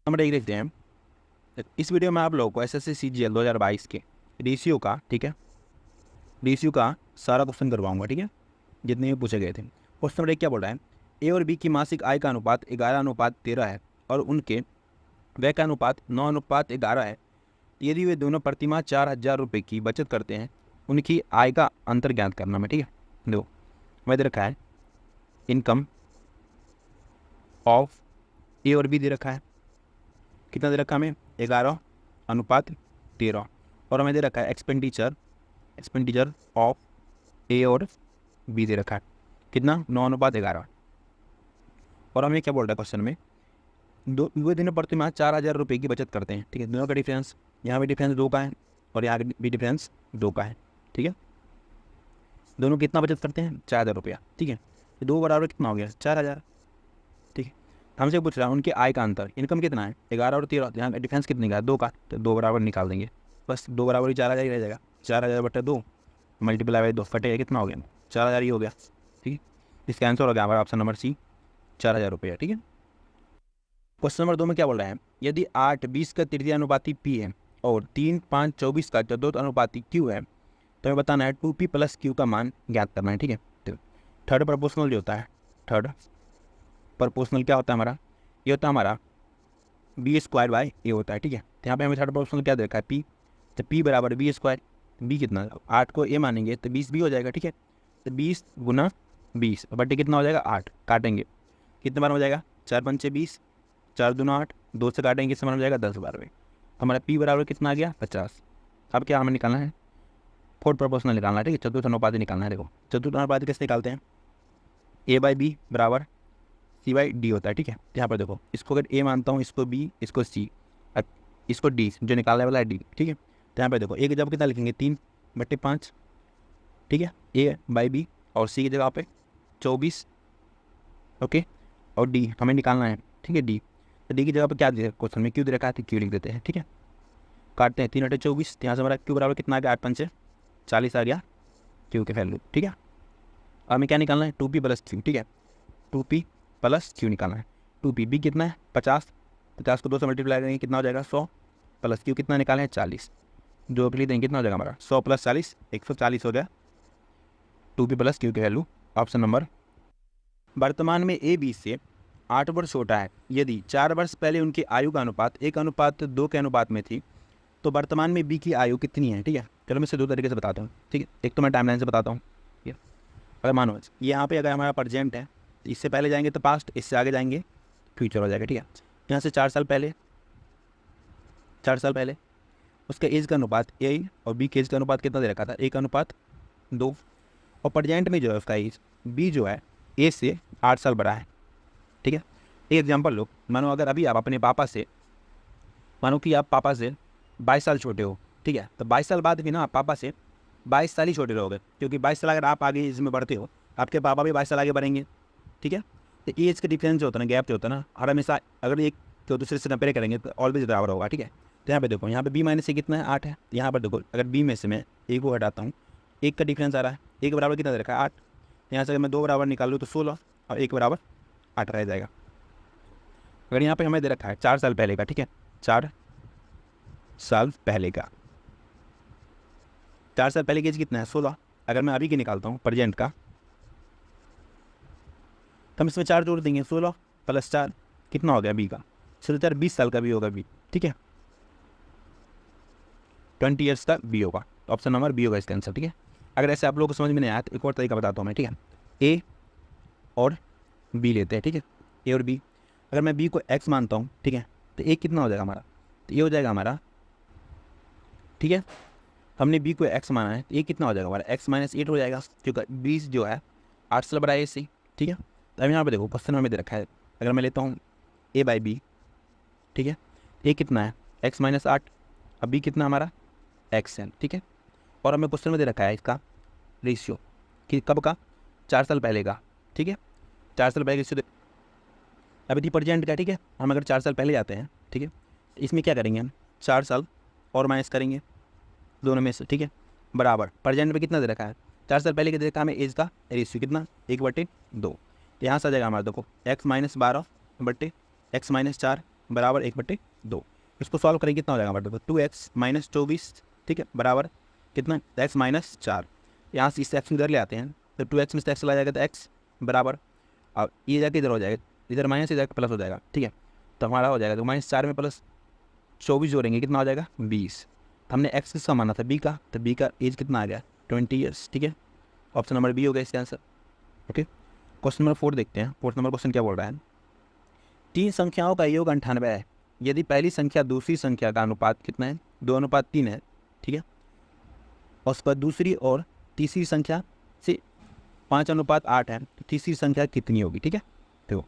Number एक देखते हैं। इस वीडियो में आप लोगों को एसएससी सीजीएल 2022 के रेशियो का, ठीक है, रेशियो का सारा क्वेश्चन करवाऊंगा, ठीक है, जितने भी पूछे गए थे। क्वेश्चन नंबर एक क्या बोल रहा है, ए और बी की मासिक आय का अनुपात 11:13 है और उनके व्यय का अनुपात 9:11 है। यदि वे दोनों प्रतिमाह 4,000 रुपये की बचत करते हैं, उनकी आय का अंतर ज्ञात करना में, ठीक है। देखो मैं दे रखा है इनकम ऑफ ए और बी दे रखा है, कितना दे रखा है हमें, 11:13, और हमें दे रखा है एक्सपेंडिचर ऑफ ए और बी दे रखा है कितना, 9:11। और हमें क्या बोल रहा है क्वेश्चन में, वे दोनों प्रतिमाह 4,000 रुपये की बचत करते हैं, ठीक है। दोनों का डिफरेंस, यहाँ भी डिफरेंस 2 का है और यहाँ भी डिफरेंस 2 का है, ठीक है। दोनों कितना बचत करते हैं, 4,000 रुपया, ठीक है। तो 2 बराबर कितना हो गया, 4,000, ठीक है। हमसे पूछ रहा है उनके आय का अंतर, इनकम कितना है 11 और 13, यहाँ डिफरेंस कितने का है, 2 का, तो 2 बराबर निकाल देंगे, बस 2 बराबर ही 4,000 ही रह जाएगा। 4,000/2 मल्टीप्लाई बाई 2 कटेगा, कितना हो गया, 4,000 ही हो गया, ठीक है। इसका आंसर हो गया हमारा ऑप्शन नंबर सी, 4,000 रुपया, ठीक है। क्वेश्चन नंबर 2 में क्या बोल रहा है, यदि 8:20 का तृतीय अनुपाती पी है और 3:5:24 का चतुर्थ अनुपाती क्यू है, तो हमें बताना है 2p + q का मान ज्ञात करना है, ठीक है। तो थर्ड प्रोपोर्शनल जो होता है, थर्ड प्रोपोर्शनल क्या होता है हमारा, ये होता है हमारा b² a होता है, ठीक है। तो यहाँ पे हमें थर्ड प्रोपोर्शनल क्या देखा है, p, तो p बराबर b², b कितना, 8 को a मानेंगे तो 20 b हो जाएगा, ठीक है। तो 20 × 20 बटे कितना हो जाएगा 8, काटेंगे कितने बार हो जाएगा, 4×5 = 20, 4×2 = 8, 2 से काटेंगे किस समान हो जाएगा 10/12। हमारा p बराबर कितना आ गया 50। अब क्या हमें निकालना है, फोर्थ प्रोपोर्शनल निकालना है, ठीक है, चतुर्थ अनुपाती निकालना है। देखो चतुर्थ अनुपाती कैसे निकालते हैं, a/b बराबर c/d होता है, ठीक है। यहाँ पर देखो इसको अगर a मानता हूँ, इसको b, इसको c, इसको d, जो निकालने वाला है d, ठीक है। तो यहाँ पर देखो a की जगह कितना लिखेंगे 3/5, ठीक है, a/b, और c की जगह पे 24, ओके, और d हमें निकालना है, ठीक है, d। तो d की जगह पर क्या दे क्वेश्चन में, क्यों दे रखा है, तो क्यों लिख देते हैं, ठीक है। काटते हैं 3/24, यहाँ से हमारा क्यू बराबर कितना आ गया 8×5 = 40 आ गया क्यू की वैल्यू, ठीक है। अब हमें क्या निकालना है, 2p + q, ठीक है, 2p + q निकालना है। 2p b कितना है 50, 50 को 2 से मल्टीप्लाई करेंगे कितना हो जाएगा 100, प्लस q कितना निकालें है 40, जो के लिए देंगे कितना हो जाएगा हमारा 100 + 40 140 हो गया 2p + q की वैल्यू, ऑप्शन नंबर। वर्तमान में ए बी से 8 वर्ष छोटा है, यदि 4 वर्ष पहले उनकी आयु का अनुपात 1:2 के अनुपात में थी, तो वर्तमान में बी की आयु कितनी है, ठीक है। चलो मैं इसे 2 तरीके से बताता हूँ, ठीक है। एक तो मैं टाइमलाइन से बताता हूँ, ठीक है। अगर मानो यहाँ पे अगर हमारा प्रेजेंट है, तो इससे पहले जाएंगे तो पास्ट, इससे आगे जाएंगे फ्यूचर हो जाएगा, ठीक है। यहाँ से 4 साल पहले, 4 साल पहले उसका एज का अनुपात ए और बी के एज का अनुपात कितना दे रखा था, 1:2, और प्रेजेंट में जो है उसका एज बी जो है ए से 8 साल बड़ा है, ठीक है। एक एग्जाम्पल लो, मानो अगर अभी आप अपने पापा से, मानो कि आप पापा से 22 साल छोटे हो, ठीक है, तो 22 साल बाद भी ना आप पापा से 22 साल ही छोटे रहोगे, क्योंकि 22 साल अगर आप आगे इसमें बढ़ते हो, आपके पापा भी 22 साल आगे बढ़ेंगे, ठीक है। तो एज का डिफरेंस जो होता है ना, गैप जो होता है ना, हर हमेशा अगर एक तो दूसरे से कंपेयर करेंगे तो ऑलवेज बराबर होगा, ठीक है। तो यहाँ पे देखो, यहाँ पे b - a कितना है 8 है, तो यहाँ पर देखो अगर b में से मैं a को हटाता हूँ, 1 का डिफरेंस आ रहा है, 1 बराबर कितना दे रखा है 8, यहाँ से अगर मैं 2 बराबर निकाल लूँ तो 16 और 1 बराबर 8 रह जाएगा। अगर यहाँ पे हमें दे रखा है 4 साल पहले का, ठीक है, 4 साल पहले का, 4 साल पहले की एज कितना है 16, अगर मैं अभी की निकालता हूँ प्रेजेंट का, तो हम इसमें 4 जोड़ देंगे, 16 + 4 कितना हो गया बी का, 4 20 साल का भी होगा बी, ठीक है, 20 ईयर्स का बी होगा, तो ऑप्शन नंबर बी होगा इसका आंसर, ठीक है। अगर ऐसे आप लोगों को समझ में नहीं आया तो एक और तरीका बताता हूँ मैं, ठीक है। ए और बी लेते हैं, ठीक है, ए और बी, अगर मैं बी को एक्स मानता हूँ, ठीक है, तो ए कितना हो जाएगा हमारा, तो ये हो जाएगा हमारा, ठीक है। हमने बी को एक्स माना है, तो ये कितना हो जाएगा हमारा x - 8 हो जाएगा, क्योंकि 20 जो है 8 साल बड़ा है इससे, ठीक है। तो अब यहाँ पे देखो क्वेश्चन में दे रखा है, अगर मैं लेता हूँ a/b, ठीक है, ए कितना है x - 8, अब b कितना हमारा x है, ठीक है। और हमें क्वेश्चन में दे रखा है इसका रेशियो कि कब का, 4 साल पहले का, ठीक है, 4 साल पहले रेशियो अभी थी प्रेजेंट का, ठीक है। हम अगर 4 साल पहले जाते हैं, ठीक है, इसमें क्या करेंगे हम 4 साल और माइनस करेंगे दोनों में से, ठीक है, बराबर प्रेजेंट में कितना दे रखा है 4 साल पहले के दे रखा है हमें एज का रेशियो कितना 1/2, तो यहाँ से आ जाएगा हमारा देखो x - 12 बटे x - 4 बराबर 1/2। इसको सॉल्व करेंगे कितना हो जाएगा हमारे पास 2x माइनस 24, ठीक है, बराबर कितना x माइनस 4। यहाँ से इस x इधर ले आते हैं तो 2x में से x चला जाएगा तो x बराबर, अब ये जाके इधर हो जाएगा, इधर माइनस इधर प्लस हो जाएगा, ठीक है। तो हमारा हो जाएगा तो -4 में प्लस 24 जोड़ेंगे कितना हो जाएगा 20। तो हमने x किसका माना था b का, तो b का एज कितना आ गया 20 ईयर्स, ठीक है। ऑप्शन नंबर बी हो गया इसका आंसर। ओके, क्वेश्चन नंबर 4 देखते हैं। 4 नंबर क्वेश्चन क्या बोल रहा है, 3 संख्याओं का योग 98 है, यदि पहली संख्या दूसरी संख्या का अनुपात कितना है 2:3 है, ठीक है, और उस पर दूसरी और तीसरी संख्या से 5:8 है, तो तीसरी संख्या कितनी होगी, ठीक है। देखो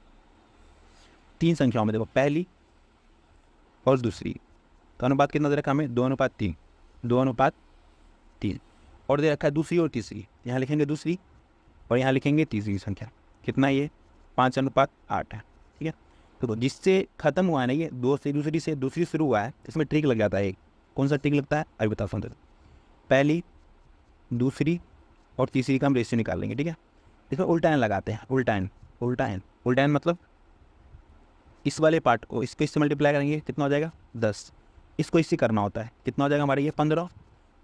3 संख्याओं में देखो पहली और दूसरी का अनुपात कितना दे रखा हमें 2:3, 2:3, और दे रखा है दूसरी और तीसरी, यहाँ लिखेंगे दूसरी और यहाँ लिखेंगे तीसरी संख्या, कितना ये 5:8 है, ठीक है। तो जिससे ख़त्म हुआ है ना ये 2 से दूसरी से दूसरी शुरू हुआ है, इसमें ट्रिक लग जाता है। कौन सा ट्रिक लगता है अभी बता सुनते, पहली दूसरी और तीसरी का हम रेशियो निकाल लेंगे, ठीक है। इसमें उल्टा एन लगाते हैं, उल्टा एन मतलब इस वाले पार्ट को इसको इससे मल्टीप्लाई करेंगे कितना हो जाएगा 10, इसको इससे करना होता है कितना हो जाएगा हमारा ये 15,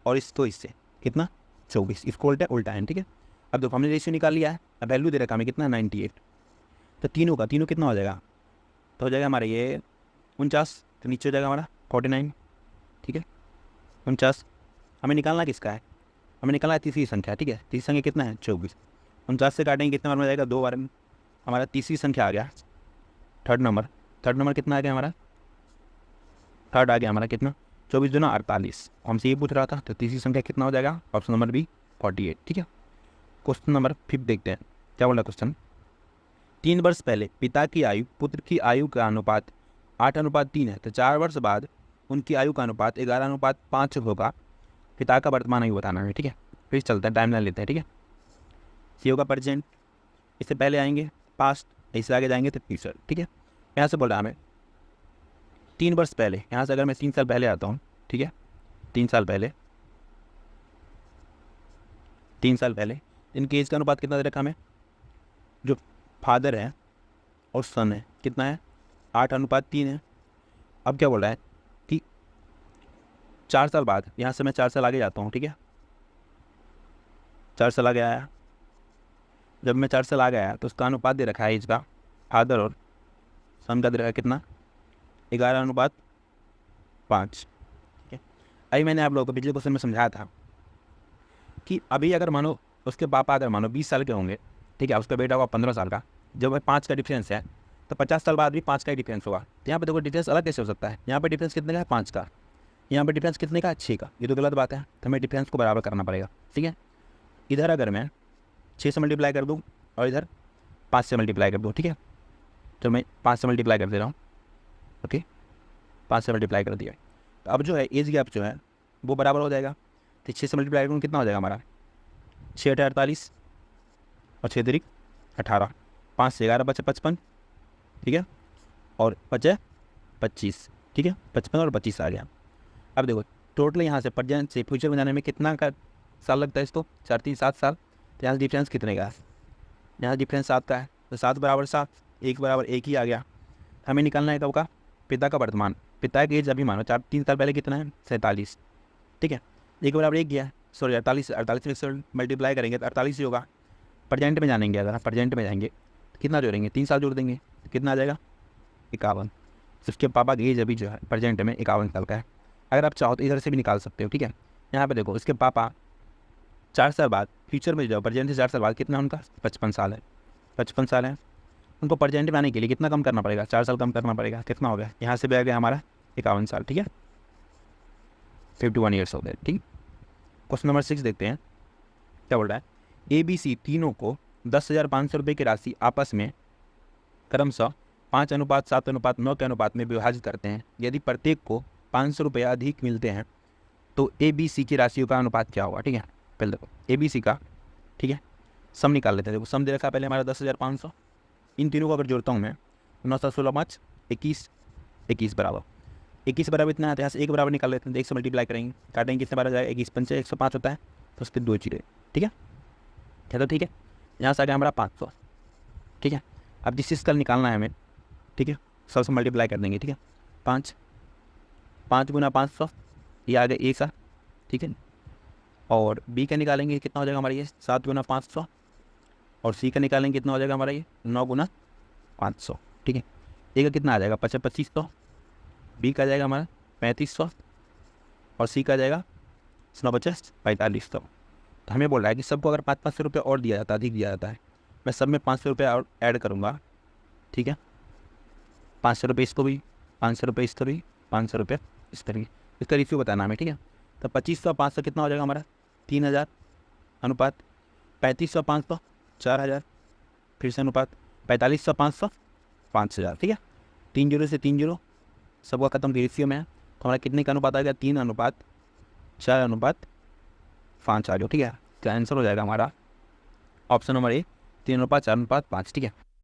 और इसको इससे कितना 24, इसको उल्टा एन, ठीक है। अब देखो हमने रेशियो निकाल लिया है, अब वैल्यू दे रखा हमें कितना 98, तो तीनों कितना हो जाएगा, तो हो जाएगा हमारा ये 49, तो नीचे हो जाएगा हमारा 49, ठीक है। 49 हमें निकालना किसका है, हमें निकालना है तीसरी संख्या, ठीक है। तीसरी संख्या कितना है 24, 49 से काटेंगे कितना बार में जाएगा 2 बार में, हमारा तीसरी संख्या आ गया थर्ड नंबर कितना आ गया हमारा, थर्ड आ गया हमारा कितना 24 दूना 48, हमसे ये पूछ रहा था, तो तीसरी संख्या कितना हो जाएगा ऑप्शन नंबर बी 48, ठीक है। क्वेश्चन नंबर 5 देखते हैं क्या बोला क्वेश्चन, 3 वर्ष पहले पिता की आयु पुत्र की आयु का अनुपात 8:3 है, तो 4 वर्ष बाद उनकी आयु का अनुपात 11:5 होगा, पिता का वर्तमान आयु बताना है, ठीक है। फिर चलते हैं टाइमलाइन लेते हैं, ठीक है। सी होगा प्रेजेंट, इससे पहले आएंगे पास्ट, इससे आगे जाएंगे तो फ्यूचर, ठीक है। यहाँ से बोल रहा हमें 3 वर्ष पहले, यहाँ से अगर मैं 3 साल पहले आता हूँ, ठीक है, 3 साल पहले इनके एज का अनुपात कितना दे रखा हमें, जो फादर है और सन है कितना है 8:3 है। अब क्या बोल रहा है कि 4 साल बाद, यहाँ से मैं 4 साल आगे जाता हूँ, ठीक है, 4 साल आगे आया, जब मैं 4 साल आगे आया तो उसका अनुपात दे रखा है एज का, फादर और सन का दे रखा है कितना 11:5, ठीक है। अभी मैंने आप लोगों को पिछले क्वेश्चन में समझाया था कि अभी अगर मानो उसके पापा अगर मानो 20 साल के होंगे, ठीक है, उसका बेटा होगा 15 साल का, जब 5 का डिफरेंस है तो 50 साल बाद भी 5 का ही डिफरेंस होगा। तो यहाँ पे देखो डिफरेंस अलग कैसे हो सकता है, यहाँ पे डिफरेंस कितने का है 5 का, यहाँ पे डिफरेंस कितने का 6 का, ये तो गलत बात है, तो हमें डिफरेंस को बराबर करना पड़ेगा, ठीक है। इधर अगर मैं 6 से मल्टीप्लाई कर दूँ और इधर 5 से मल्टीप्लाई कर दूँ, ठीक है, तो मैं 5 से मल्टीप्लाई कर दे रहा हूँ, ओके, 5 से मल्टीप्लाई कर दिया। तो अब जो है एज गैप जो है वो बराबर हो जाएगा, तो 6 से मल्टीप्लाई करूँ कितना हो जाएगा हमारा 6 × 48 और 6 × 18, 5 से 11 बचे 55, ठीक है, और बचे 25, ठीक है, 55 और 25 आ गया। अब देखो टोटल यहाँ से प्रेजेंट से फ्यूचर में जाने में कितना का साल लगता है इसको, 4 3 7 साल, तो यहाँ डिफरेंस कितने का है, यहाँ डिफरेंस 7 का है, तो 7 बराबर 7, 1 बराबर 1 ही आ गया। हमें निकालना है कब का, पिता का वर्तमान, पिता की एज अभी मानो 3 साल पहले कितना है 47, ठीक है, 1 बराबर 1 गया, सॉरी 48 से मल्टीप्लाई करेंगे तो 48 ही होगा। प्रेजेंट में जानेंगे, अगर प्रेजेंट में जाएंगे कितना जोड़ेंगे 3 साल जोड़ देंगे, कितना आ जाएगा 51। उसके पापा की एज अभी जो है प्रेजेंट में 51 साल का है। अगर आप चाहो तो इधर से भी निकाल सकते हो, ठीक है। यहाँ पे देखो इसके पापा 4 साल बाद फ्यूचर में जाओ, प्रेजेंट से 4 साल बाद कितना उनका 55 साल है, 55 साल है, उनको प्रेजेंट में आने के लिए कितना कम करना पड़ेगा 4 साल कम करना पड़ेगा, कितना हो गया यहाँ से भी आ गया हमारा 51 साल, ठीक है, 51 ईयर्स हो गए, ठीक। क्वेश्चन नंबर 6 देखते हैं क्या बोल रहा है, ABC तीनों को 10,500 रुपये की राशि आपस में क्रमशः 5:7:9 के अनुपात में विभाजित करते हैं, यदि प्रत्येक को 500 रुपये अधिक मिलते हैं तो ABC की राशियों का अनुपात क्या होगा, ठीक है। पहले देखो ABC का, ठीक है, सम निकाल लेते हैं। देखो सम दे रखा है पहले हमारा 10,500, इन तीनों को अगर जोड़ता हूँ मैं 9 7 16 5 21, 21 बराबर इतना है, तो यहाँ से 1 बराबर निकाल लेते हैं, 1 से मल्टीप्लाई करेंगे, काटेंगे कितने बार आ जाएगा 21 5 105 होता है, तो उस पर 2 जीरो, ठीक है, क्या तो ठीक है। यहाँ से आ गया हमारा 500, ठीक है। अब जिस चीज़ का निकालना है हमें, ठीक है, 100 से मल्टीप्लाई कर देंगे, ठीक है, 5, 5 गुना 500, ये आ गया ए का, ठीक है। और बी का निकालेंगे कितना हो जाएगा हमारा ये 7 गुना 500, और सी का निकालेंगे कितना हो जाएगा हमारा ये 9 गुना 500, ठीक है। ए का कितना आ जाएगा 2500, बी का जाएगा हमारा 3500, और सी का जाएगा 4500। तो हमें बोल रहा है कि सबको अगर 500 रुपये और दिया जाता है, अधिक दिया जाता है, मैं सब में 500 रुपये और ऐड करूँगा, ठीक है। 500 रुपये इसको भी, 500 रुपये इसको भी, 500 रुपये इस तरीके, इसका रेशियो बताना हमें, ठीक है। तो 2500 500 कितना हो जाएगा हमारा 3000, अनुपात 3500 500 4000, फिर से अनुपात 4500 500 5000, ठीक है। 3 जीरो से 3 जीरो सबका खत्म रेशियो में है, तो हमारा कितने का अनुपात आ गया 3:4:5 आ जाओ, ठीक है। तो आंसर हो जाएगा हमारा ऑप्शन नंबर ए 3:4:5, ठीक है।